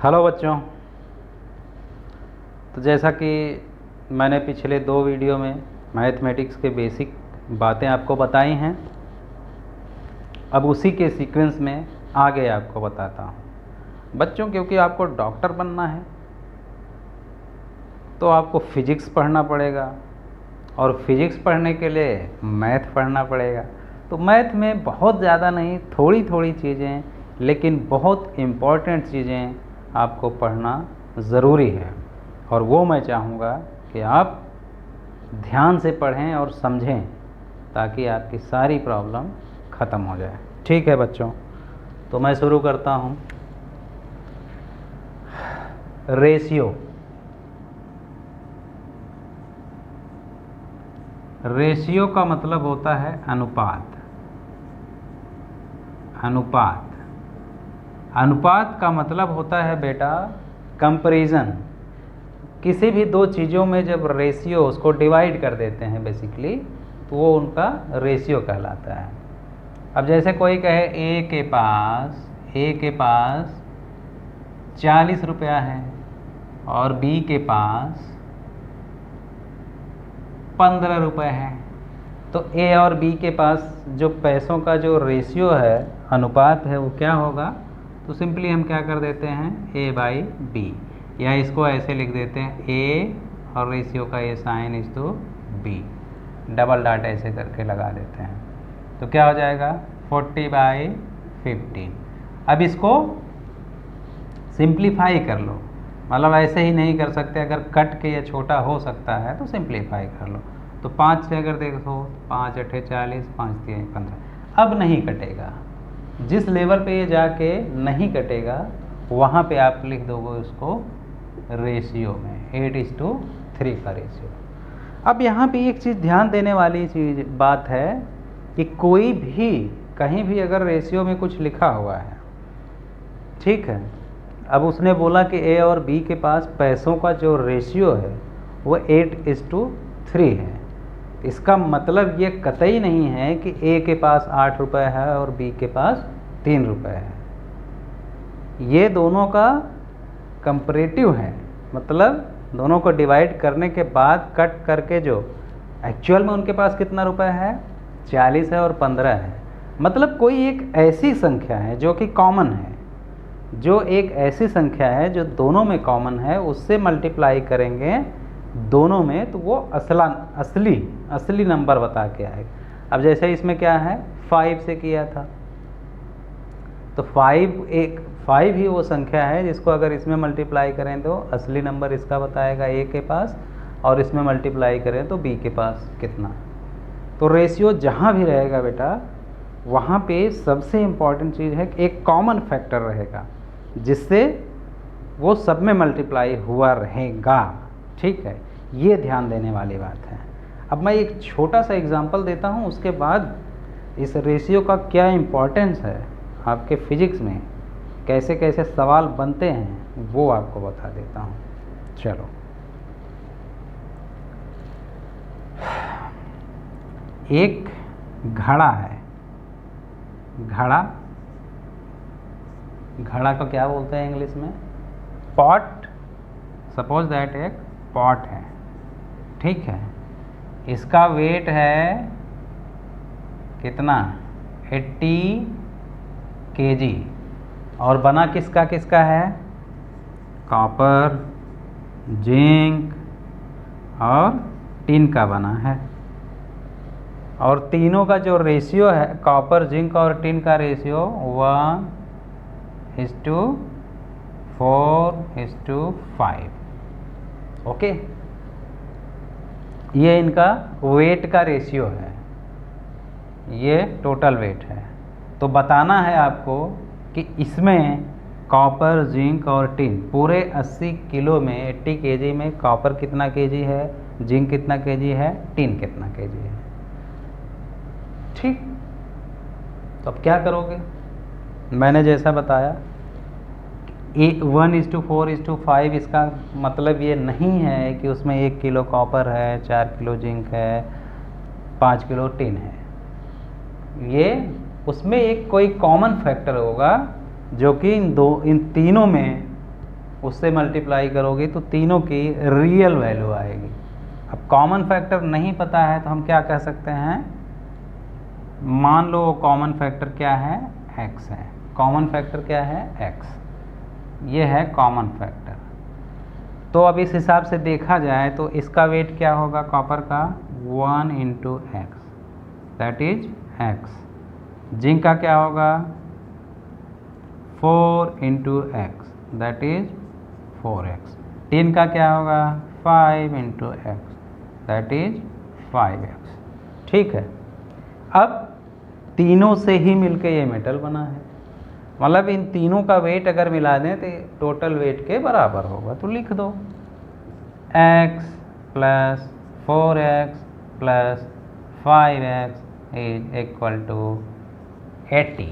Hello बच्चों। तो जैसा कि मैंने पिछले 2 वीडियो में मैथमेटिक्स के बेसिक बातें आपको बताई हैं, अब उसी के सीक्वेंस में आगे आपको बताता हूँ बच्चों। क्योंकि आपको डॉक्टर बनना है तो आपको फिजिक्स पढ़ना पड़ेगा, और फिजिक्स पढ़ने के लिए मैथ पढ़ना पड़ेगा। तो मैथ में बहुत ज़्यादा नहीं, थोड़ी थोड़ी चीज़ें, लेकिन बहुत इम्पॉर्टेंट चीज़ें आपको पढ़ना ज़रूरी है, और वो मैं चाहूँगा कि आप ध्यान से पढ़ें और समझें ताकि आपकी सारी प्रॉब्लम ख़त्म हो जाए। ठीक है बच्चों, तो मैं शुरू करता हूँ। रेशियो। रेशियो का मतलब होता है अनुपात। अनुपात अनुपात का मतलब होता है बेटा कंपैरिजन। किसी भी 2 चीज़ों में जब रेशियो उसको डिवाइड कर देते हैं बेसिकली, तो वो उनका रेशियो कहलाता है। अब जैसे कोई कहे ए के पास 40 रुपया है और बी के पास 15 रुपये है, तो ए और बी के पास जो पैसों का जो रेशियो है, अनुपात है, वो क्या होगा? तो सिंपली हम क्या कर देते हैं, ए बाई बी, या इसको ऐसे लिख देते हैं ए और रेशियो का ये sign is to be, double dot ऐसे करके लगा देते हैं। तो क्या हो जाएगा 40/15। अब इसको सिंप्लीफाई कर लो, मतलब ऐसे ही नहीं कर सकते, अगर कट के ये छोटा हो सकता है तो सिंप्लीफाई कर लो। तो 5 से अगर देखो, 5 8 40, 5 3 15। अब नहीं कटेगा, जिस लेवल पे ये जाके नहीं कटेगा वहाँ पे आप लिख दोगे उसको रेशियो में, 8:3 का रेशियो। अब यहाँ पे एक चीज़ ध्यान देने वाली बात है कि कोई भी कहीं भी अगर रेशियो में कुछ लिखा हुआ है, ठीक है, अब उसने बोला कि ए और बी के पास पैसों का जो रेशियो है वो 8:3 है, इसका मतलब ये कतई नहीं है कि ए के पास 8 रुपये है और बी के पास 3 रुपये है। ये दोनों का कंपैरेटिव है, मतलब दोनों को डिवाइड करने के बाद कट करके जो एक्चुअल में उनके पास कितना रुपए है, 40 है और 15 है। मतलब कोई एक ऐसी संख्या है जो कि कॉमन है, जो एक ऐसी संख्या है जो दोनों में कॉमन है, उससे मल्टीप्लाई करेंगे दोनों में तो वो असली नंबर बता के आएगा। अब जैसे इसमें क्या है, 5 से किया था, तो 5 ही वो संख्या है जिसको अगर इसमें मल्टीप्लाई करें तो असली नंबर इसका बताएगा ए के पास, और इसमें मल्टीप्लाई करें तो बी के पास कितना। तो रेशियो जहाँ भी रहेगा बेटा, वहाँ पे सबसे इम्पॉर्टेंट चीज़ है कि एक कॉमन फैक्टर रहेगा जिससे वो सब में मल्टीप्लाई हुआ रहेगा। ठीक है, ये ध्यान देने वाली बात है। अब मैं एक छोटा सा एग्जांपल देता हूँ, उसके बाद इस रेशियो का क्या इम्पोर्टेंस है आपके फिजिक्स में, कैसे कैसे सवाल बनते हैं, वो आपको बता देता हूँ। चलो, एक घड़ा है। घड़ा को क्या बोलते हैं इंग्लिश में? पॉट। सपोज दैट एक पॉट है, ठीक है, इसका वेट है कितना, 80 kg, और बना किसका किसका है, कॉपर, जिंक और टिन का बना है। और तीनों का जो रेशियो है, कॉपर, जिंक और टिन का रेशियो 1:4:5। ओके, ये इनका वेट का रेशियो है, ये टोटल वेट है। तो बताना है आपको कि इसमें कॉपर, जिंक और टिन पूरे 80 किलो में, 80 kg में कॉपर कितना kg है, जिंक कितना kg है, टिन कितना kg है। ठीक, तो अब क्या करोगे? मैंने जैसा बताया 1:4:5, इसका मतलब ये नहीं है कि उसमें 1 किलो कॉपर है, 4 किलो जिंक है, 5 किलो टिन है। ये उसमें एक कोई कॉमन फैक्टर होगा जो कि इन तीनों में उससे मल्टीप्लाई करोगे तो तीनों की रियल वैल्यू आएगी। अब कॉमन फैक्टर नहीं पता है तो हम क्या कह सकते हैं, मान लो कॉमन फैक्टर क्या है, x है। कॉमन फैक्टर क्या है, x, ये है कॉमन फैक्टर। तो अब इस हिसाब से देखा जाए तो इसका वेट क्या होगा कॉपर का, 1 into x, that is x। Zinc का क्या होगा, 4 into x, that is 4x। Tin का क्या होगा, 5 into x, that is 5x। ठीक है, अब तीनों से ही मिलके ये मेटल बना है, मतलब इन तीनों का वेट अगर मिला दें तो टोटल वेट के बराबर होगा। तो लिख दो x plus 4x plus 5x is equal to 80।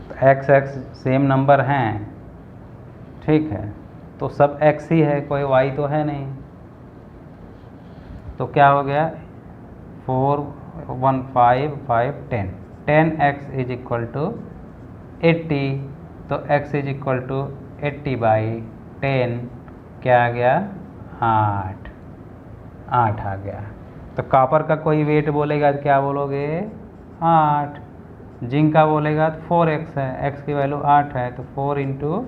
तो x सेम नंबर हैं, ठीक है, तो सब x ही है, कोई y तो है नहीं। तो क्या हो गया, 4 1 5 5 10, 10x इज इक्वल टू 80। तो x is equal to 80 by 10 क्या आ गया, 8 आ गया। तो कॉपर का कोई वेट बोलेगा तो क्या बोलोगे, 8। जिंक का बोलेगा तो 4x है, x की वैल्यू 8 है, तो 4 इंटू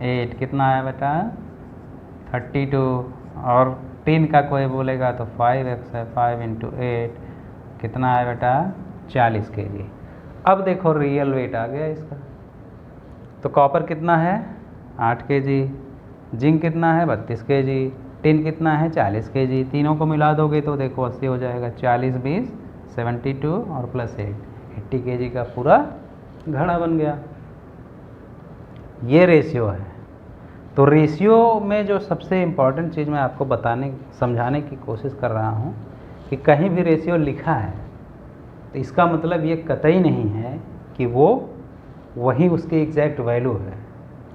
8 कितना है बेटा, 32। और टिन का कोई बोलेगा तो 5x है, 5 इंटू 8 कितना है बेटा, 40 kg। अब देखो रियल वेट आ गया इसका। तो कॉपर कितना है, 8 kg, जिंक कितना है, 32 kg, टिन कितना है, 40 kg। तीनों को मिला दोगे तो देखो 80 हो जाएगा, 40 20 72 और प्लस 8 80 kg का पूरा घड़ा बन गया। ये रेशियो है। तो रेशियो में जो सबसे इम्पॉर्टेंट चीज़ मैं आपको समझाने की कोशिश कर रहा हूँ कि कहीं भी रेशियो लिखा है तो इसका मतलब ये कतई नहीं है कि वो वही उसकी एग्जैक्ट वैल्यू है,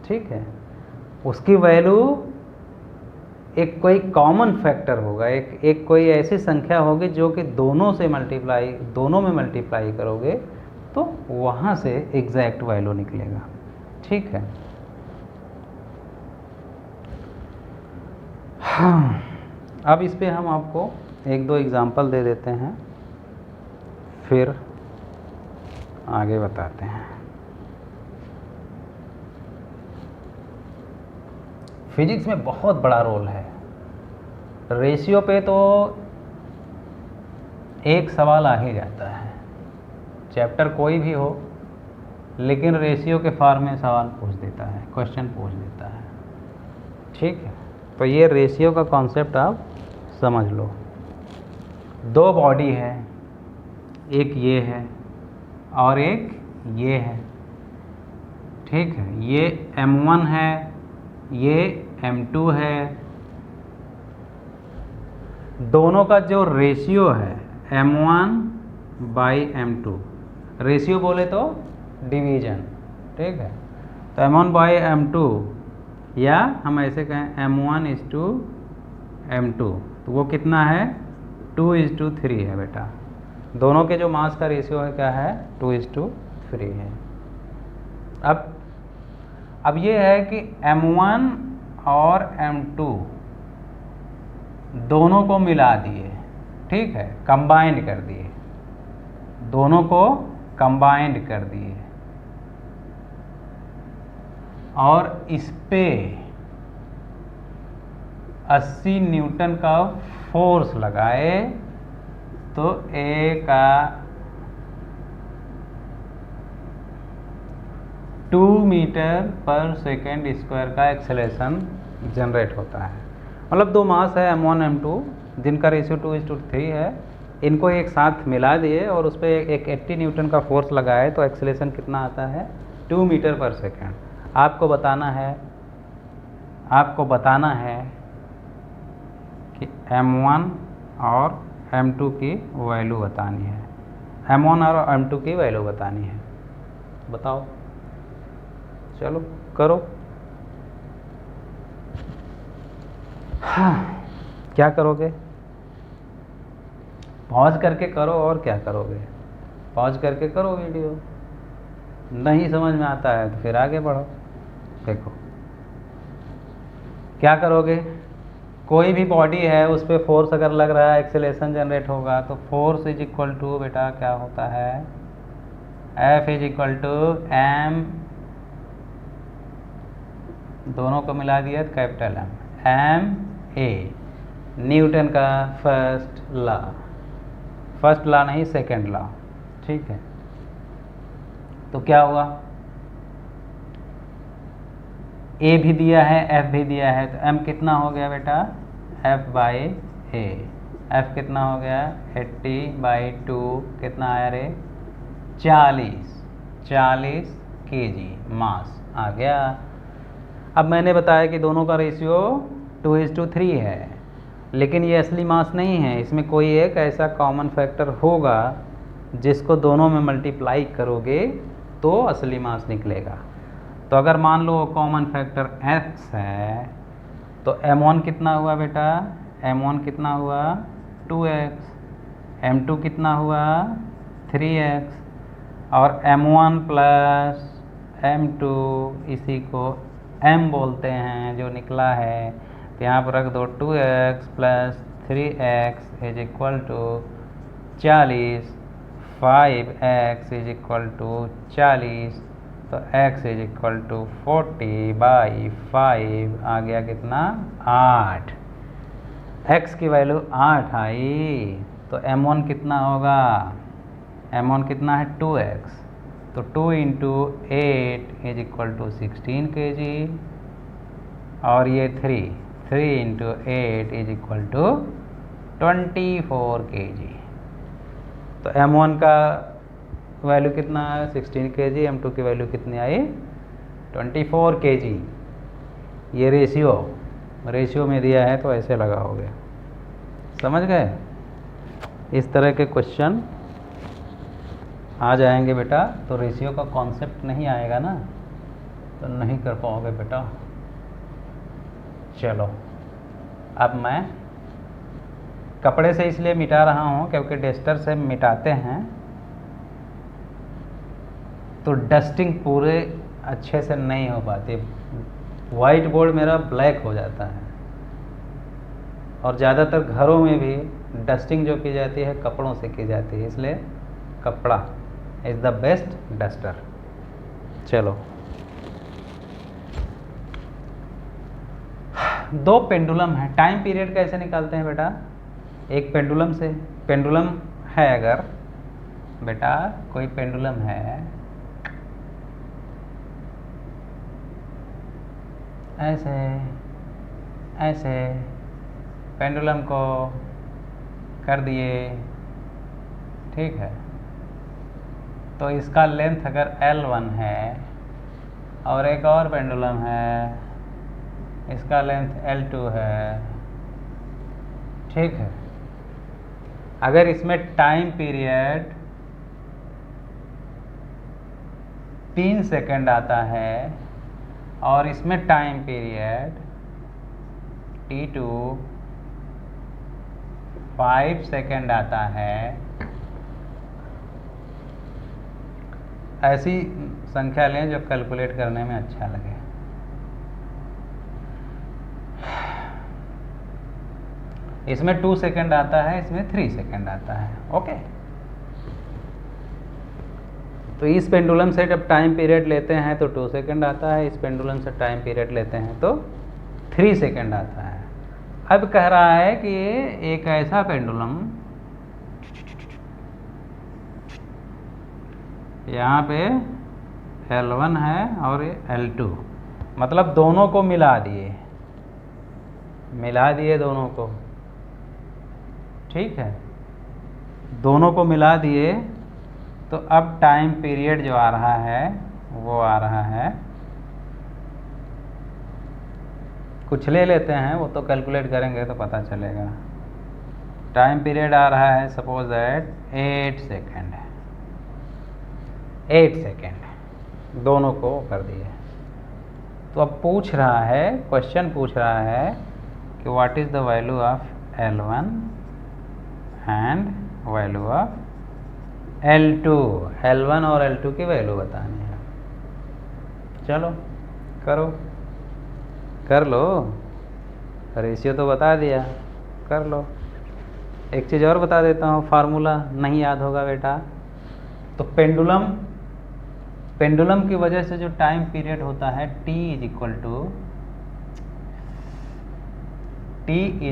ठीक है। उसकी वैल्यू एक कोई कॉमन फैक्टर होगा, एक कोई ऐसी संख्या होगी जो कि दोनों में मल्टीप्लाई करोगे तो वहाँ से एग्जैक्ट वैल्यू निकलेगा, ठीक है। हाँ, अब इस पे हम आपको एक दो एग्जांपल दे देते हैं, फिर आगे बताते हैं। फिजिक्स में बहुत बड़ा रोल है रेशियो पे। तो एक सवाल आ ही जाता है, चैप्टर कोई भी हो लेकिन रेशियो के फॉर्म में सवाल पूछ देता है, क्वेश्चन पूछ देता है, ठीक है। तो ये रेशियो का कॉन्सेप्ट आप समझ लो। दो बॉडी है, एक ये है और एक ये है, ठीक है। ये m1 है, ये m2 है। दोनों का जो रेशियो है m1 बाई m2, रेशियो बोले तो डिवीजन, ठीक है। तो m1 बाई m2, या हम ऐसे कहें m1 इज टू m2, तो वो कितना है, 2:3 है बेटा। दोनों के जो मास का रेशियो है क्या है, 2:3 है। अब ये है कि m1 और m2 दोनों को मिला दिए, ठीक है, कंबाइंड कर दिए, दोनों को कंबाइंड कर दिए और इस पे 80 न्यूटन का फोर्स लगाए तो A का 2 मीटर पर सेकेंड स्क्वायर का एक्सेलरेशन जनरेट होता है। मतलब दो मास है m1 m2 जिनका रेशियो 2:3 है, इनको एक साथ मिला दिए और उस पर एक 80 न्यूटन का फोर्स लगाए तो एक्सेलरेशन कितना आता है, 2 मीटर पर सेकेंड। आपको बताना है कि m1 और m2 की वैल्यू बतानी है, m1 और m2 की वैल्यू बतानी है। बताओ, चलो करो। हाँ, क्या करोगे, पॉज करके करो। और क्या करोगे, पॉज करके करो वीडियो। नहीं समझ में आता है तो फिर आगे बढ़ो, देखो क्या करोगे, कोई भी बॉडी है उस पर फोर्स अगर लग रहा है एक्सेलेरेशन जनरेट होगा, तो फोर्स इज इक्वल टू बेटा क्या होता है, F is equal to M, दोनों को मिला दिया तो कैपिटल एम ए, न्यूटन का फर्स्ट लॉ नहीं सेकंड लॉ, ठीक है। तो क्या हुआ, ए भी दिया है एफ भी दिया है, तो एम कितना हो गया बेटा, एफ बाई ए, एफ कितना हो गया 80/2, कितना आया रे 40 kg मास आ गया। अब मैंने बताया कि दोनों का रेशियो 2:3 है, लेकिन ये असली मास नहीं है, इसमें कोई एक ऐसा कॉमन फैक्टर होगा जिसको दोनों में मल्टीप्लाई करोगे तो असली मास निकलेगा। तो अगर मान लो कॉमन फैक्टर x है, तो m1 कितना हुआ बेटा, m1 कितना हुआ 2x, m2 कितना हुआ 3x, और m1 प्लस m2 इसी को m बोलते हैं जो निकला है, तो यहाँ पर रख दो 2x plus 3x is equal to 40, 5x is equal to 40, तो x इज इक्वल टू 40/5 आ गया कितना 8, x की वैल्यू 8 आई। तो m1 कितना होगा, m1 कितना है 2x, तो 2 × 8 इज इक्वल टू 16 kg, और ये 3 × 8 इज इक्वल टू 24 kg। तो m1 का वैल्यू कितना है 16 kg, m2 की वैल्यू कितनी आई 24 kg। ये रेशियो में दिया है तो ऐसे लगाओगे, समझ गए। इस तरह के क्वेश्चन आ जाएंगे बेटा, तो रेशियो का कॉन्सेप्ट नहीं आएगा ना, तो नहीं कर पाओगे बेटा। चलो अब मैं कपड़े से इसलिए मिटा रहा हूँ क्योंकि डस्टर से मिटाते हैं तो डस्टिंग पूरे अच्छे से नहीं हो पाती, वाइट बोर्ड मेरा ब्लैक हो जाता है। और ज़्यादातर घरों में भी डस्टिंग जो की जाती है कपड़ों से की जाती है, इसलिए कपड़ा इज़ द बेस्ट डस्टर। चलो, दो पेंडुलम है, टाइम पीरियड कैसे निकालते हैं बेटा, एक पेंडुलम से, पेंडुलम है अगर बेटा कोई पेंडुलम है ऐसे पेंडुलम को कर दिए, ठीक है, तो इसका लेंथ अगर L1 है और एक और पेंडुलम है इसका लेंथ L2 है, ठीक है। अगर इसमें टाइम पीरियड 3 सेकंड आता है और इसमें टाइम पीरियड T2 5 सेकंड आता है, ऐसी संख्या लें जो कैलकुलेट करने में अच्छा लगे। इसमें 2 सेकंड आता है, इसमें 3 सेकंड आता है, ओके। तो इस पेंडुलम से जब टाइम पीरियड लेते हैं तो 2 सेकंड आता है, इस पेंडुलम से टाइम पीरियड लेते हैं तो 3 सेकंड आता है। अब कह रहा है कि एक ऐसा पेंडुलम यहाँ पे L1 है और ये L2, मतलब दोनों को मिला दिए दोनों को, ठीक है, दोनों को मिला दिए। तो अब टाइम पीरियड जो आ रहा है वो आ रहा है, कुछ ले लेते हैं, वो तो कैलकुलेट करेंगे तो पता चलेगा। टाइम पीरियड आ रहा है सपोज दैट 8 सेकेंड, 8 सेकेंड दोनों को कर दिए। तो अब पूछ रहा है, क्वेश्चन पूछ रहा है कि what is the value of L1 and value of L2, L1 और L2 की वैल्यू बतानी है। चलो करो, कर लो, रेशियो तो बता दिया, कर लो। एक चीज़ और बता देता हूँ, फार्मूला नहीं याद होगा बेटा, तो पेंडुलम की वजह से जो टाइम पीरियड होता है t is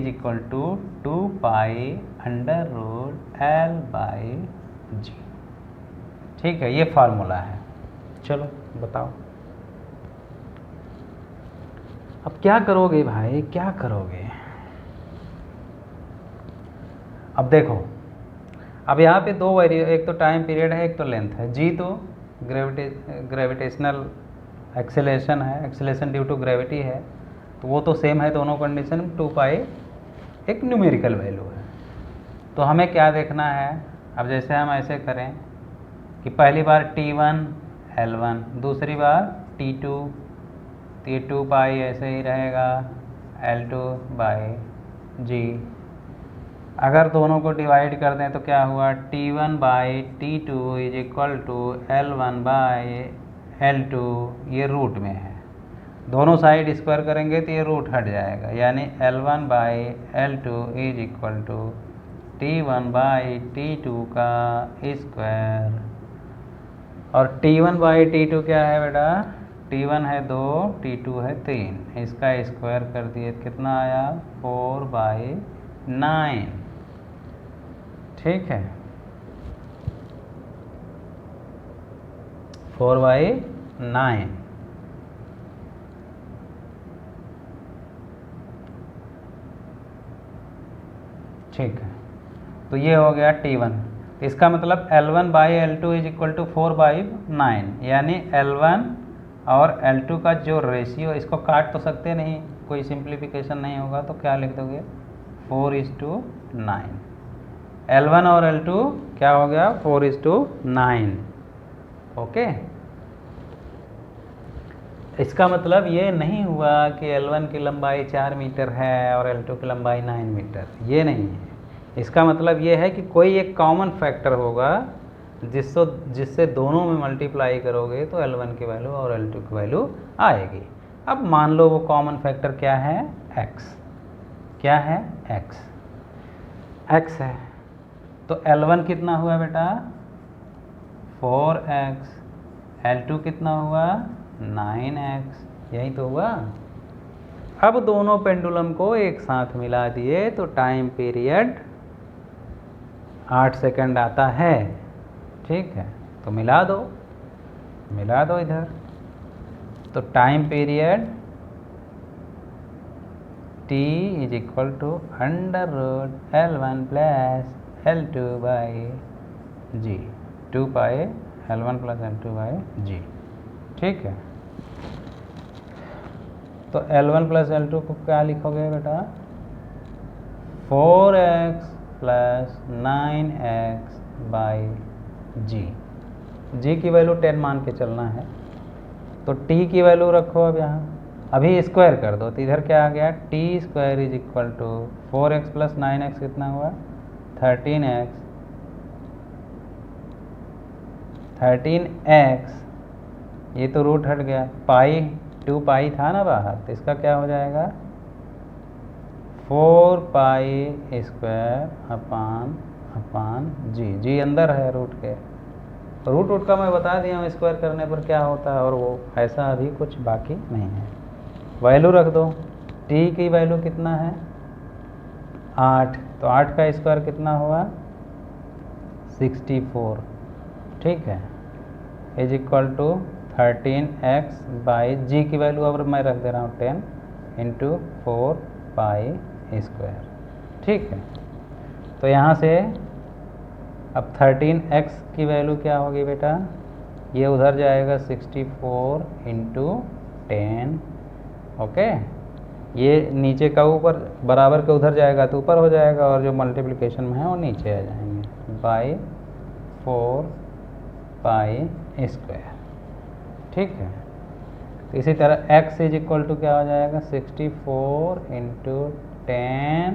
equal to 2 pi under root L by g. ठीक है, ये फार्मूला है। चलो बताओ अब क्या करोगे भाई, क्या करोगे? अब देखो, अब यहाँ पे दो वेरिएबल, एक तो टाइम पीरियड है, एक तो लेंथ है। जी तो ग्रेविटेशनल एक्सेलेरेशन है, एक्सेलेरेशन ड्यू टू ग्रेविटी है, तो वो तो सेम है दोनों कंडीशन। 2 पाई एक न्यूमेरिकल वैल्यू है। तो हमें क्या देखना है, अब जैसे हम ऐसे करें कि पहली बार T1 L1, दूसरी बार T2, तो ये 2 पाई ऐसे ही रहेगा L2 बाई जी। अगर दोनों को डिवाइड कर दें तो क्या हुआ, T1 by T2 is equal to L1 by L2, ये रूट में है, दोनों साइड स्क्वायर करेंगे तो ये रूट हट जाएगा, यानी L1 by L2 is equal to T1 by T2 का स्क्वायर। और T1 बाई T2 क्या है बेटा, T1 है 2, T2 है 3, इसका स्क्वायर कर दिए कितना आया, 4 बाई 9। ठीक है, 4 बाई 9। ठीक है, तो ये हो गया T1। तो इसका मतलब L1 by L2 is equal to 4 by 9, यानी L1 और L2 का जो रेशियो, इसको काट तो सकते नहीं, कोई सिंप्लीफिकेशन नहीं होगा, तो क्या लिख दोगे, 4:9। L1 और L2 क्या हो गया, 4:9। ओके, इसका मतलब ये नहीं हुआ कि L1 की लंबाई 4 मीटर है और L2 की लंबाई 9 मीटर, ये नहीं है। इसका मतलब ये है कि कोई एक कॉमन फैक्टर होगा जिससे दोनों में मल्टीप्लाई करोगे तो L1 की वैल्यू और L2 की वैल्यू आएगी। अब मान लो वो कॉमन फैक्टर क्या है, x। क्या है, x है, तो L1 कितना हुआ बेटा, 4x, L2 कितना हुआ, 9x, यही तो हुआ। अब दोनों पेंडुलम को एक साथ मिला दिए तो टाइम पीरियड 8 सेकंड आता है। ठीक है, तो मिला दो इधर, तो time period t is equal to under root L1 plus L2 by g, 2 pi L1 plus L2 by g. ठीक है, तो L1 प्लस L2 को क्या लिखोगे बेटा, 4x plus 9x by g की वैल्यू 10 मान के चलना है, तो t की वैल्यू रखो अब यहाँ, अभी स्क्वायर कर दो, तो इधर क्या आ गया, t square is equal to 4x plus 9x कितना हुआ, 13x, ये तो रूट हट गया, पाई 2 पाई था ना बाहर, तो इसका क्या हो जाएगा, 4 पाई स्क्वायर अपान जी अंदर है रूट के, तो रूट का मैं बता दिया हूँ स्क्वायर करने पर क्या होता है, और वो ऐसा अभी कुछ बाकी नहीं है। वैल्यू रख दो, t की वैल्यू कितना है, 8, तो 8 का स्क्वायर कितना हुआ, 64। ठीक है, is equal to 13x by g की वैल्यू अब मैं रख दे रहा हूँ 10 इंटू 4 पाई स्क्वायर। ठीक है, तो यहाँ से अब 13x की वैल्यू क्या होगी बेटा, ये उधर जाएगा 64 इंटू 10। ओके, ये नीचे का ऊपर बराबर के उधर जाएगा तो ऊपर हो जाएगा, और जो मल्टीप्लिकेशन में है वो नीचे आ जाएंगे, बाई 4 पाई स्क्वायर। ठीक है, तो इसी तरह x इज इक्वल टू क्या हो जाएगा, 64 into 10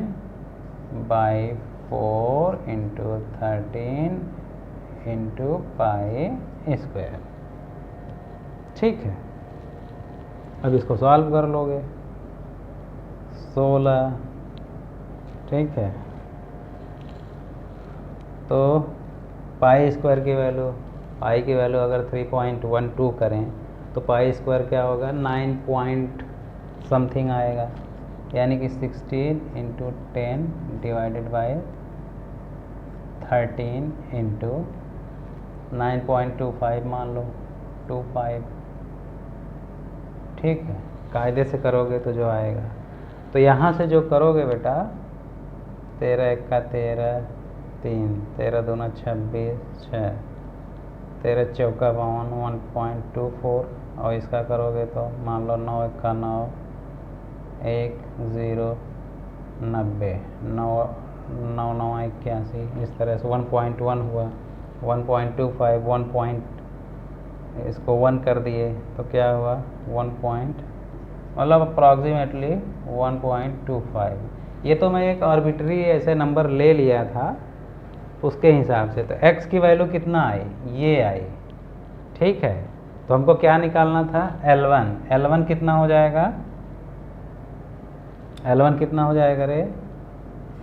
by 4 into 13 into pi square. ठीक है, अब इसको सॉल्व कर लोगे, 16, ठीक है। तो पाई स्क्वायर की वैल्यू अगर 3.12 करें तो पाई स्क्वायर क्या होगा, 9 पॉइंट समथिंग आएगा, यानी कि 16 इंटू 10 डिवाइडेड बाई 13 इंटू 9.25 मान लो, 25, ठीक है। कायदे से करोगे तो जो आएगा, तो यहाँ से जो करोगे बेटा, 13 1 का 13, 3, 13 2 26, 6, 13 चौका 1.24, और इसका करोगे तो मान लो 9 1 का 9, 1 0 90, 9 9 9 81, इस तरह से 1.1 हुआ, 1.25, 1 इसको 1 कर दिए तो क्या हुआ, 1 मतलब अप्रॉक्सीमेटली 1.25। ये तो मैं एक आर्बिट्री ऐसे नंबर ले लिया था उसके हिसाब से। तो x की वैल्यू कितना आई, ये आई, ठीक है। तो हमको क्या निकालना था, L1। L1 कितना हो जाएगा, L1 कितना हो जाएगा रे,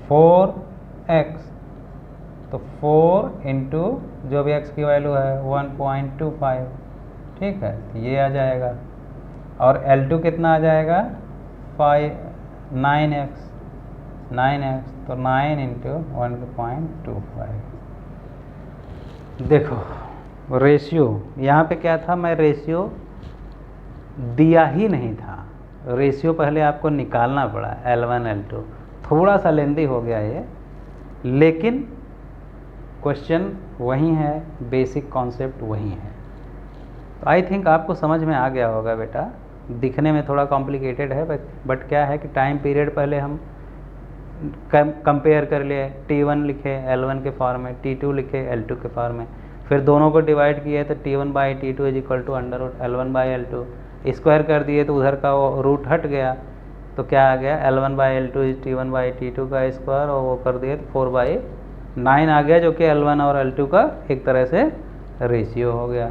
4x। तो 4 इंटू जो भी x की वैल्यू है 1.25, ठीक है, ये आ जाएगा। और L2 कितना आ जाएगा, 9x, तो 9 इंटू 1.25। देखो रेशियो यहाँ पे क्या था, मैं रेशियो दिया ही नहीं था, रेशियो पहले आपको निकालना पड़ा, L1 L2। थोड़ा सा लेंदी हो गया ये, लेकिन क्वेश्चन वही है, बेसिक कॉन्सेप्ट वही है। तो आई थिंक आपको समझ में आ गया होगा बेटा। दिखने में थोड़ा कॉम्प्लिकेटेड है, बट क्या है कि टाइम पीरियड पहले हम कंपेयर कर लिए, T1 लिखे L1 के फॉर्म में, T2 लिखे L2 के फॉर्म में, फिर दोनों को डिवाइड किए तो T1 by T2 is equal to under root L1 by L2, square कर दिए तो उधर का वो रूट हट गया, तो क्या आ गया, L1 by L2 is T1 by T2 का स्क्वायर, और वो कर दिए तो 4/9 आ गया, जो कि L1 और L2 का एक तरह से रेशियो हो गया।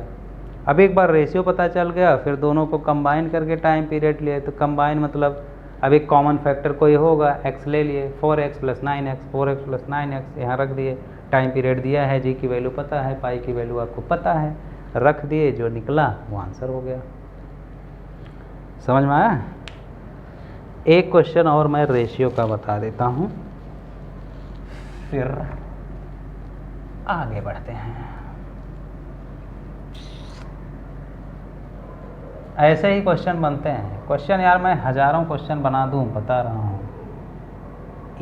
अब एक बार रेशियो पता चल गया, फिर दोनों को कंबाइन करके टाइम पीरियड लिए, तो कंबाइन मतलब अब एक कॉमन फैक्टर कोई होगा, x ले लिए, 4x + 9x, 4x + 9x यहाँ रख दिए, टाइम पीरियड दिया है, g की वैल्यू पता है, पाई की वैल्यू आपको पता है, रख दिए, जो निकला वो आंसर हो गया। समझ में आया। एक क्वेश्चन और मैं रेशियो का बता देता हूँ, फिर आगे बढ़ते हैं। ऐसे ही क्वेश्चन बनते हैं। क्वेश्चन यार मैं हज़ारों क्वेश्चन बना दूं, बता रहा हूँ,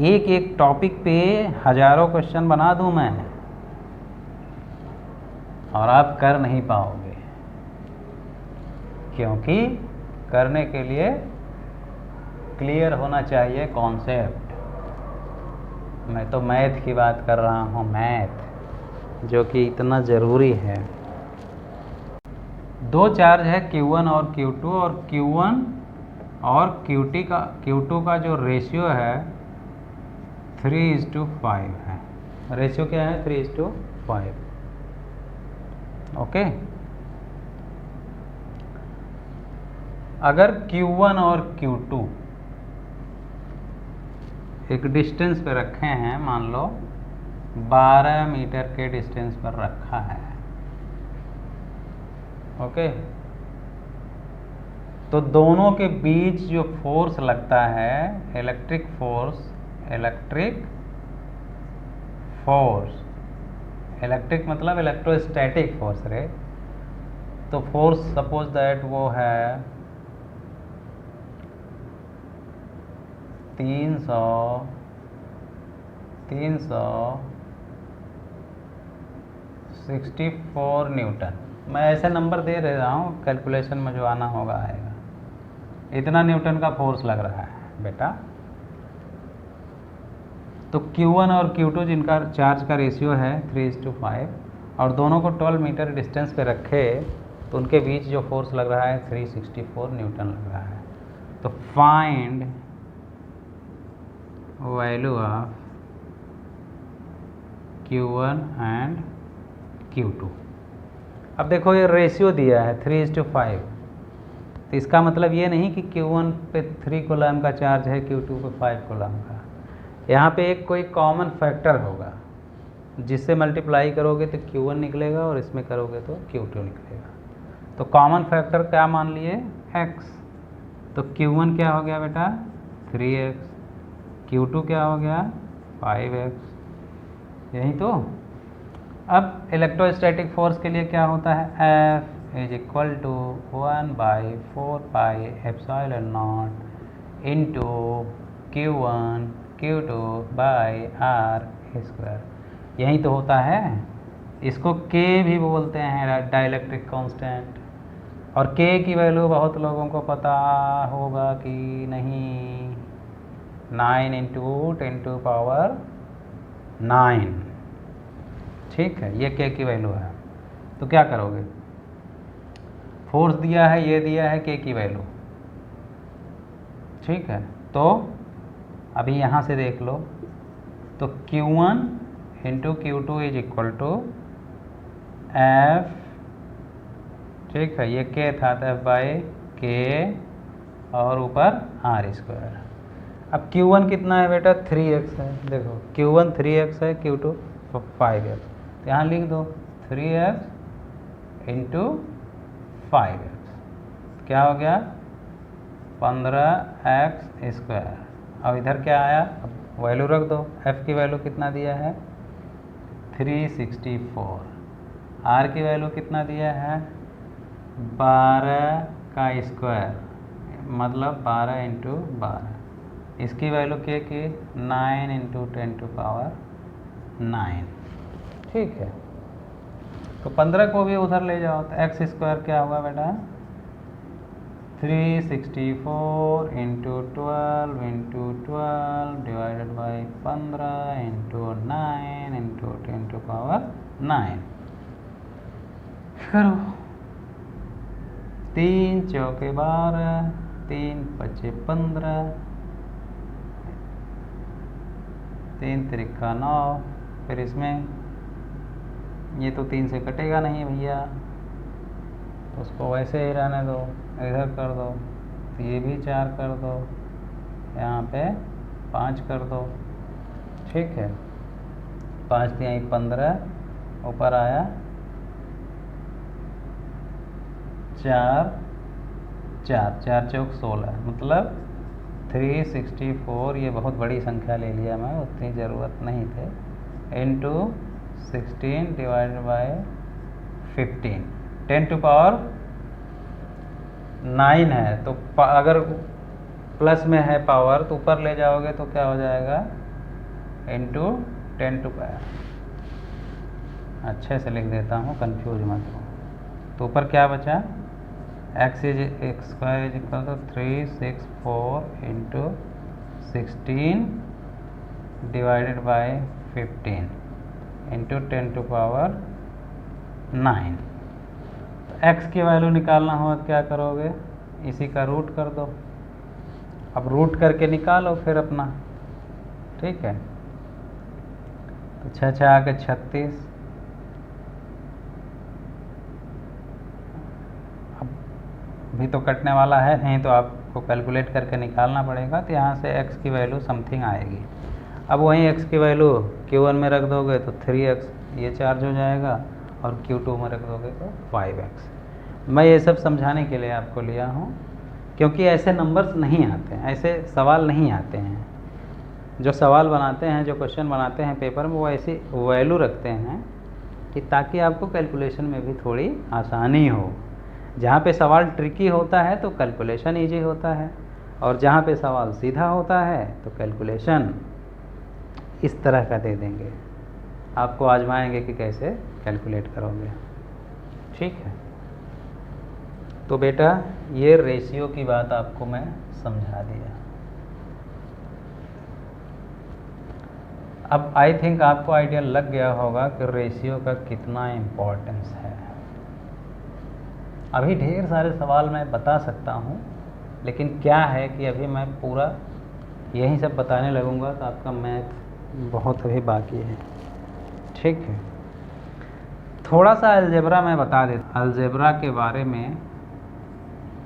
एक एक टॉपिक पे हज़ारों क्वेश्चन बना दूं मैं, और आप कर नहीं पाओगे, क्योंकि करने के लिए क्लियर होना चाहिए कॉन्सेप्ट। मैं तो मैथ की बात कर रहा हूँ, मैथ, जो कि इतना ज़रूरी है। दो चार्ज है Q1 और Q2, और Q1 और Q2 का जो रेशियो है 3:5 है। रेशियो क्या है, 3:5, ओके। अगर Q1 और Q2 एक डिस्टेंस पे रखे हैं, मान लो 12 मीटर के डिस्टेंस पर रखा है, ओके, तो दोनों के बीच जो फोर्स लगता है, इलेक्ट्रिक मतलब इलेक्ट्रोस्टैटिक फोर्स रे। तो फोर्स सपोज दैट वो है 364 न्यूटन। मैं ऐसे नंबर दे रहा हूँ, कैलकुलेशन में जो आना होगा आएगा। इतना न्यूटन का फोर्स लग रहा है बेटा। तो Q1 और Q2 जिनका चार्ज का रेशियो है 3:5, और दोनों को 12 मीटर डिस्टेंस पे रखे, तो उनके बीच जो फोर्स लग रहा है 364 न्यूटन लग रहा है। तो find value of Q1 and Q2। अब देखो ये रेशियो दिया है 3:5, इसका मतलब ये नहीं कि Q1 पे 3 कूलम का चार्ज है, Q2 पे 5 कूलम का। यहाँ पे एक कोई कॉमन फैक्टर होगा, जिससे मल्टीप्लाई करोगे तो Q1 निकलेगा और इसमें करोगे तो Q2 निकलेगा। तो कॉमन फैक्टर क्या मान लिए? x। तो Q1 क्या हो गया बेटा? 3x। Q2 क्या हो गया? 5x। यही तो। अब इलेक्ट्रोस्टैटिक फोर्स के लिए क्या होता है? F is equal to 1/4πε0 into Q1 Q2 by R square. यही तो होता है। इसको K भी बोलते हैं, डाइलेक्ट्रिक कांस्टेंट। और K की वैल्यू बहुत लोगों को पता होगा कि नहीं, 9 इंटू 10⁻⁹। ठीक है, ये K की वैल्यू है। तो क्या करोगे? फोर्स दिया है, ये दिया है K की वैल्यू। ठीक है, तो अभी यहाँ से देख लो, तो Q1 into Q2 is equal to F। ठीक है, ये K था तो F बाई K और ऊपर R स्क्वायर। अब Q1 कितना है बेटा? 3x है। देखो Q1 3x है, Q2 5x। तो यहाँ लिख दो 3x इंटू 5x। क्या हो गया? 15x square. अब इधर क्या आया? अब वैल्यू रख दो। F की वैल्यू कितना दिया है? 364। R की वैल्यू कितना दिया है? 12 का स्क्वायर, मतलब 12 इंटू 12। इसकी वैल्यू क्या की? 9 इंटू 10⁻⁹। ठीक है, तो 15 को भी उधर ले जाओ तो x स्क्वायर क्या होगा बेटा? 364 into 12 into 12 divided by 15 into 9 into 10⁻⁹। करो 3 चौके 12, 3 पचे 15, 3 त्रिका 9। फिर इसमें ये तो 3 से कटेगा नहीं भैया, तो उसको वैसे ही रहने दो। इधर कर दो तो ये भी 4 कर दो, यहाँ पे 5 कर दो। ठीक है, 5 3 15, ऊपर आया 4 4 4 चौक 16, मतलब 364। ये बहुत बड़ी संख्या ले लिया मैं, उतनी ज़रूरत नहीं थे। इंटू 16 डिवाइडेड बाई 15, 10⁻⁹ है। तो अगर प्लस में है पावर तो ऊपर ले जाओगे तो क्या हो जाएगा? इंटू 10⁻। अच्छे से लिख देता हूँ, कंफ्यूज मत हो। तो ऊपर क्या बचा? x square is equal to 364 into 16 divided by 15 into 10⁻⁹। तो x की वैल्यू निकालना हो तो क्या करोगे? इसी का रूट कर दो। अब रूट करके निकालो फिर अपना। ठीक है, तो 6 6 आके 36। अब भी तो कटने वाला है नहीं, तो आपको कैलकुलेट करके निकालना पड़ेगा। तो यहाँ से x की वैल्यू समथिंग आएगी। अब वहीं x की वैल्यू Q1 में रख दोगे तो 3x, ये चार्ज हो जाएगा, और Q2 में रख दोगे तो 5x। मैं ये सब समझाने के लिए आपको लिया हूँ, क्योंकि ऐसे नंबर्स नहीं आते हैं, ऐसे सवाल नहीं आते हैं। जो सवाल बनाते हैं, जो क्वेश्चन बनाते हैं पेपर में, वो ऐसी वैल्यू रखते हैं कि ताकि आपको कैलकुलेशन में भी थोड़ी आसानी हो। जहाँ पे सवाल ट्रिकी होता है तो कैलकुलेशन ईजी होता है, और जहाँ पे सवाल सीधा होता है तो कैलकुलेशन इस तरह का दे देंगे। आपको आजमाएंगे कि कैसे कैलकुलेट करोगे। ठीक है, तो बेटा ये रेशियो की बात आपको मैं समझा दिया। अब आई थिंक आपको आइडिया लग गया होगा कि रेशियो का कितना इम्पोर्टेंस है। अभी ढेर सारे सवाल मैं बता सकता हूँ, लेकिन क्या है कि अभी मैं पूरा यही सब बताने लगूँगा तो आपका मैथ बहुत अभी बाकी है। ठीक है, थोड़ा सा अलजेब्रा मैं बता देता। अलजेब्रा के बारे में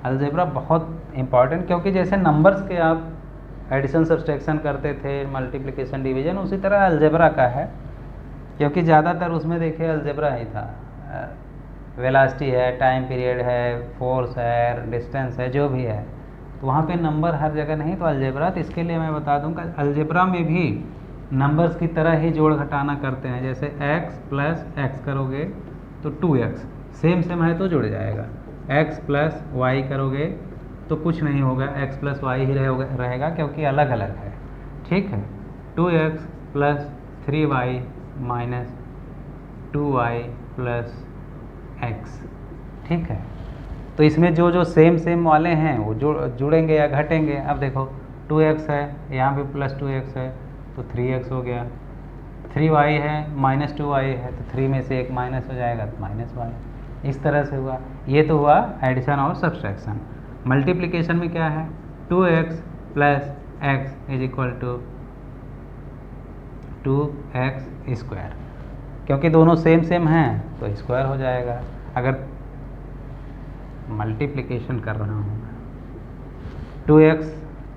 अलजेब्रा बहुत इम्पॉर्टेंट, क्योंकि जैसे नंबर्स के आप एडिशन सब्सट्रैक्शन करते थे, मल्टीप्लिकेशन डिवीजन, उसी तरह अलजेब्रा का है, क्योंकि ज़्यादातर उसमें देखिए अलजेब्रा ही था। वेलासिटी है, टाइम पीरियड है, फोर्स है, डिस्टेंस है, जो भी है, तो वहाँ पे नंबर हर जगह नहीं तो अलजेब्रा। तो इसके लिए मैं बता दूँ कि अलजेब्रा में भी नंबर्स की तरह ही जोड़ घटाना करते हैं। जैसे x प्लस एक्स करोगे तो 2x, सेम सेम है तो जुड़ जाएगा। x प्लस वाई करोगे तो कुछ नहीं होगा, x प्लस वाई ही रहेगा, क्योंकि अलग अलग है। ठीक है, 2x plus 3y minus 2y plus x। ठीक है, तो इसमें जो जो सेम सेम वाले हैं वो जुड़ेंगे या घटेंगे। अब देखो 2x है, यहाँ पे प्लस 2x है तो 3x हो गया, 3y है माइनस 2y है तो 3 में से एक माइनस हो जाएगा तो माइनस y। इस तरह से हुआ। ये तो हुआ एडिशन और सब्सट्रैक्शन। मल्टीप्लिकेशन में क्या है, 2x plus x is equal to 2x square, क्योंकि दोनों सेम सेम हैं तो स्क्वायर हो जाएगा। अगर मल्टीप्लिकेशन कर रहा हूँ 2x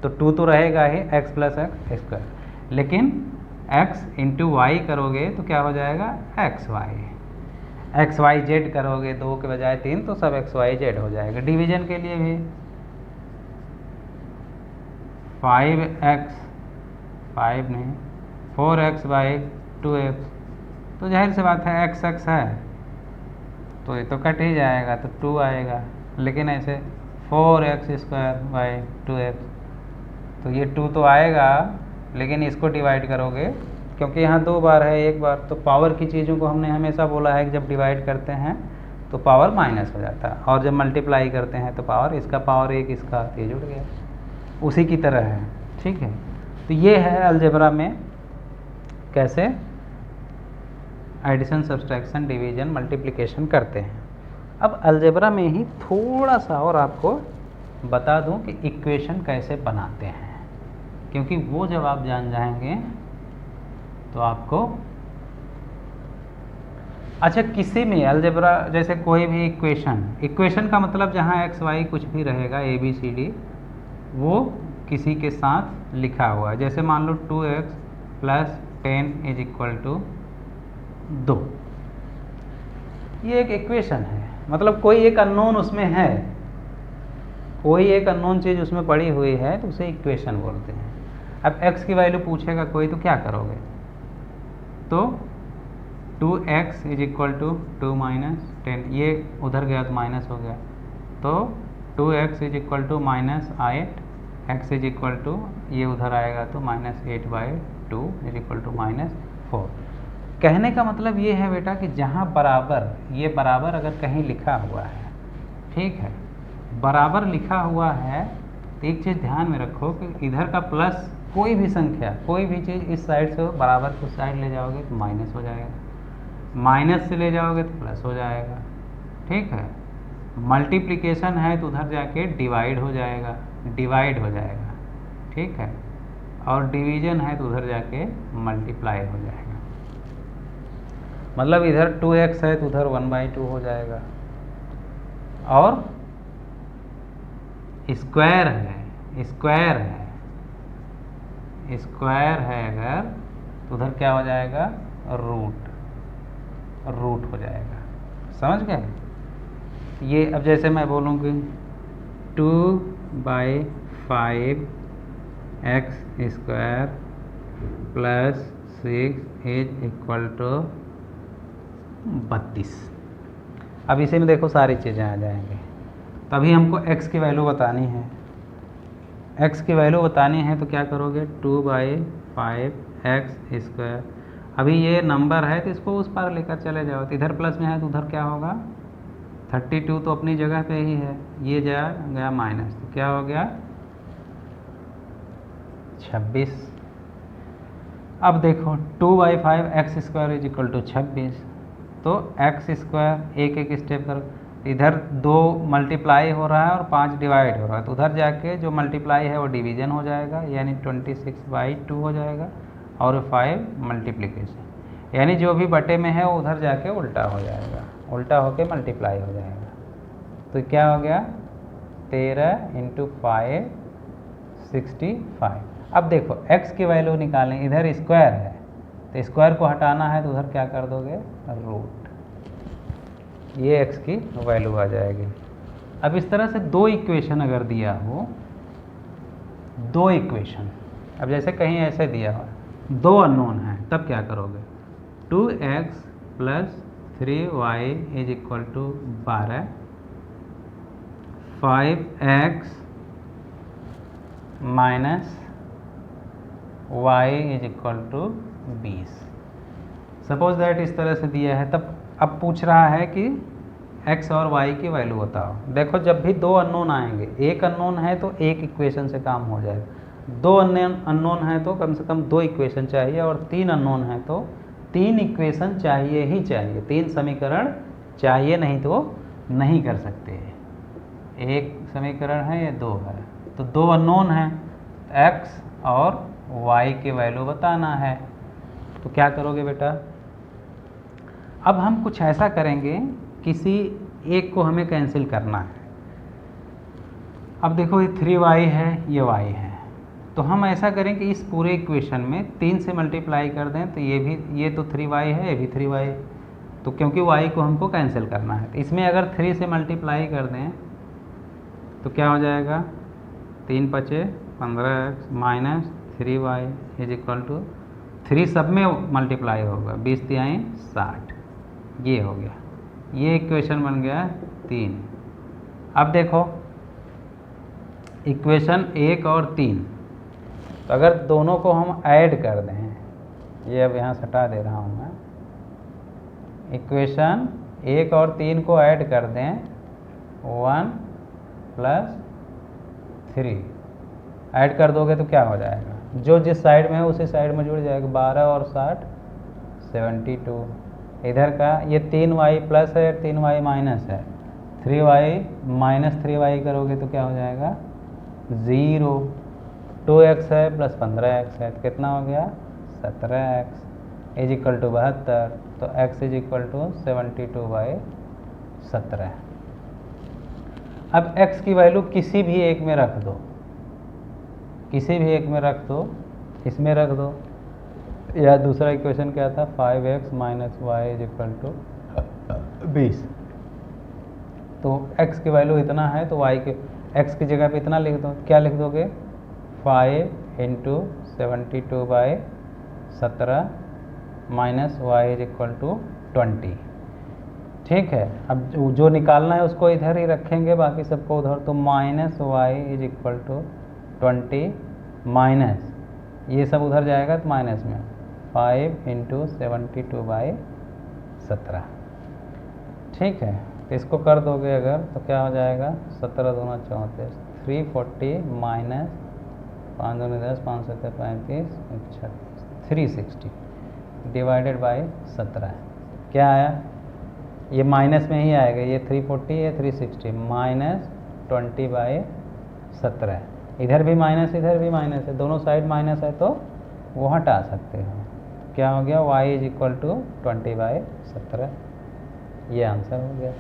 तो 2 तो रहेगा ही, x प्लस एक्स स्क्वायर, लेकिन x इंटू वाई करोगे तो क्या हो जाएगा, एक्स वाई जेड करोगे 2 के बजाय 3 तो सब एक्स वाई जेड हो जाएगा। डिवीजन के लिए भी 4x बाई 2x, तो जाहिर सी बात है x है तो ये तो कट ही जाएगा तो 2 आएगा। लेकिन ऐसे 4x स्क्वायर बाई 2x, तो ये 2 तो आएगा, लेकिन इसको डिवाइड करोगे, क्योंकि यहाँ 2 बार है, 1 बार, तो पावर की चीज़ों को हमने हमेशा बोला है कि जब डिवाइड करते हैं तो पावर माइनस हो जाता है, और जब मल्टीप्लाई करते हैं तो पावर, इसका पावर 1 इसका, ये जुड़ गया, उसी की तरह है। ठीक है, तो ये है अलजेब्रा में कैसे एडिशन सब्सट्रैक्शन डिवीजन मल्टीप्लिकेशन करते हैं। अब अलजेब्रा में ही थोड़ा सा और आपको बता दूं कि इक्वेशन कैसे बनाते हैं, क्योंकि वो जब आप जान जाएंगे तो आपको, अच्छा किसी में अलजेब्रा जैसे कोई भी इक्वेशन का मतलब जहाँ एक्स वाई कुछ भी रहेगा ABCD, वो किसी के साथ लिखा हुआ है। जैसे मान लो 2x plus 10 is equal to 2, ये एक इक्वेशन है, मतलब कोई एक अननोन उसमें है, कोई एक अननोन चीज़ उसमें पड़ी हुई है तो उसे इक्वेशन बोलते हैं। अब x की वैल्यू पूछेगा कोई तो क्या करोगे, तो 2x is equal to 2 minus 10, ये उधर गया तो माइनस हो गया, तो 2x is equal to minus 8, x is equal to, ये उधर आएगा तो minus 8/2 is equal to minus 4। कहने का मतलब ये है बेटा कि जहाँ बराबर, ये बराबर अगर कहीं लिखा हुआ है, ठीक है, बराबर लिखा हुआ है, तो एक चीज़ ध्यान में रखो कि इधर का प्लस कोई भी संख्या, कोई भी चीज़ इस साइड से बराबर को साइड ले जाओगे तो माइनस हो जाएगा, माइनस से ले जाओगे तो प्लस हो जाएगा। ठीक है, मल्टीप्लिकेशन है तो उधर जाके डिवाइड हो जाएगा, ठीक है, और डिवीजन है तो उधर जाके मल्टीप्लाई हो जाएगा। मतलब इधर 2x है तो उधर 1/2 हो जाएगा, और स्क्वायर है अगर तो उधर क्या हो जाएगा, रूट हो जाएगा। समझ गए? ये अब जैसे मैं बोलूँगी 2/5 x square plus 6 is equal to 32। अब इसी में देखो सारी चीज़ें आ जाएंगी। तभी हमको x की वैल्यू बतानी है, तो क्या करोगे, 2/5 x स्क्वायर। अभी ये नंबर है तो इसको उस पार लेकर चले जाओ, तो इधर प्लस में है तो उधर क्या होगा, 32 तो अपनी जगह पे ही है, ये गया माइनस, तो क्या हो गया 26। अब देखो 2/5 x square is equal to 26, तो x स्क्वायर एक स्टेप करो, इधर 2 मल्टीप्लाई हो रहा है और 5 डिवाइड हो रहा है, तो उधर जाके जो मल्टीप्लाई है वो डिवीजन हो जाएगा, यानी 26/2 हो जाएगा, और 5 मल्टीप्लिकेशन, यानी जो भी बटे में है वो उधर जाके उल्टा हो जाएगा, उल्टा होके मल्टीप्लाई हो जाएगा। तो क्या हो गया 13 इंटू 5 65। अब देखो x की वैल्यू निकालें, इधर स्क्वायर है तो स्क्वायर को हटाना है तो उधर क्या कर दोगे, रूट, ये x की वैल्यू आ जाएगी। अब इस तरह से दो इक्वेशन अगर दिया हो, दो इक्वेशन, अब जैसे कहीं ऐसे दिया हो, दो अननोन हैं, तब क्या करोगे, 2x plus 3y is equal to 12, 5x minus y is equal to 20। Suppose that इस तरह से दिया है, तब अब पूछ रहा है कि x और y की वैल्यू बताओ। देखो जब भी दो अननोन आएंगे, एक अननोन है तो एक इक्वेशन से काम हो जाएगा, दो अननोन है तो कम से कम दो इक्वेशन चाहिए, और तीन अननोन है तो तीन इक्वेशन चाहिए ही चाहिए, तीन समीकरण चाहिए, नहीं तो नहीं कर सकते। एक समीकरण है, ये दो है, तो दो अननोन हैं, x और y की वैल्यू बताना है। तो क्या करोगे बेटा, अब हम कुछ ऐसा करेंगे, किसी एक को हमें कैंसिल करना है। अब देखो ये 3y है, ये y है, तो हम ऐसा करें कि इस पूरे इक्वेशन में 3 से मल्टीप्लाई कर दें, तो ये तो 3y है, ये भी 3y, तो क्योंकि y को हमको कैंसिल करना है, तो इसमें अगर 3 से मल्टीप्लाई कर दें तो क्या हो जाएगा, 3 पचे 15x minus 3y is equal to 3 सब में मल्टीप्लाई होगा, 20 तिहाई 60, ये हो गया, ये इक्वेशन बन गया 3। अब देखो इक्वेशन 1 और 3, तो अगर दोनों को हम ऐड कर दें, ये अब यहाँ हटा दे रहा हूँ मैं, इक्वेशन 1 और 3 को ऐड कर दें, 1 प्लस 3 ऐड कर दोगे तो क्या हो जाएगा, जो जिस साइड में है उसी साइड में जुड़ जाएगा, 12 और 60 72। इधर का ये 3y प्लस है, 3y माइनस है, 3y माइनस 3y करोगे तो क्या हो जाएगा, 0। 2x है प्लस 15x है, तो कितना हो गया, 17x इज इक्वल टू 72, तो x इज इक्वल टू 72/17। अब x की वैल्यू किसी भी एक में रख दो, किसी भी एक में रख दो, इसमें रख दो, या दूसरा इक्वेशन क्या था, 5x minus y is equal to 20। तो x की वैल्यू इतना है तो y के x की जगह पे इतना लिख दो, क्या लिख दोगे, 5 into 72/17 minus y is equal to 20। ठीक है, अब जो निकालना है उसको इधर ही रखेंगे, बाकी सबको उधर, तो minus y is equal to 20 minus ये सब उधर जाएगा तो माइनस में 5 इंटू 72/17। ठीक है, तो इसको कर दोगे अगर तो क्या हो जाएगा, 17 दूना 34, 340 माइनस 5 दूनी 10, 5 7 35, 360 डिवाइडेड बाई 17। क्या आया, ये माइनस में ही आएगा, ये 340 है, 360 माइनस 20/17, इधर भी माइनस इधर भी माइनस है, दोनों साइड माइनस है तो वो हटा सकते हो। क्या हो गया, y इज इक्वल टू 20/17, ये आंसर हो गया।